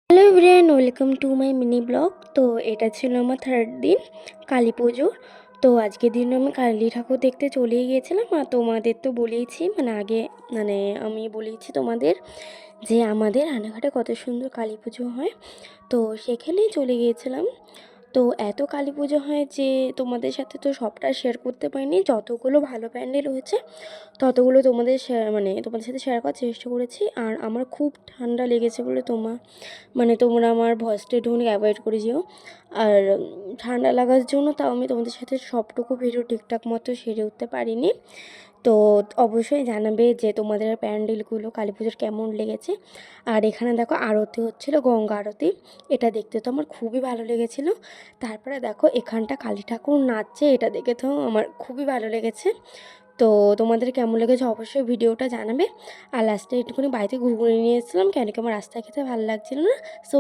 Hello everyone, welcome to my mini blog. তো এটা ছিল আমার থার্ড দিন কালী পুজোর। তো আজকের দিন আমি কালী ঠাকুর দেখতে চলেই গিয়েছিলাম। আর তোমাদের তো বলেইছি, আগে আমি বলেইছি তোমাদের যে আমাদের রানাঘাটে কত সুন্দর কালী পুজো হয়। তো সেখানেই চলে গিয়েছিলাম। তো এত কালী পুজো হয় যে তোমাদের সাথে তো সবটা শেয়ার করতে পারিনি। যতগুলো ভালো প্যান্ডেল হয়েছে ততগুলো তোমাদের তোমাদের সাথে শেয়ার করার চেষ্টা করেছি। আর আমার খুব ঠান্ডা লেগেছে বলে তোমরা আমার ভয়েসটা একটুখানি অ্যাভয়েড করে যেও। আর ঠান্ডা লাগার জন্য তাও আমি তোমাদের সাথে সবটুকু ভিডিও ঠিকঠাক মতো সেরে উঠতে পারিনি। তো অবশ্যই জানাবে যে তোমাদের প্যান্ডেলগুলো কালী পুজোর কেমন লেগেছে। আর এখানে দেখো আরতি হচ্ছিল, গঙ্গা আরতি। এটা দেখতে তো আমার খুবই ভালো লেগেছিলো। তারপরে দেখো এখানটা কালী ঠাকুর নাচছে, এটা দেখে তো আমার খুবই ভালো লেগেছে। তো তোমাদের কেমন লেগেছে অবশ্যই ভিডিওটা জানাবে। আর লাস্টে একটুখানি বাড়িতে ঘুরঘুরি নিয়ে এসেছিলাম, কেন কি আমার রাস্তায় খেতে ভালো লাগছিল না। সো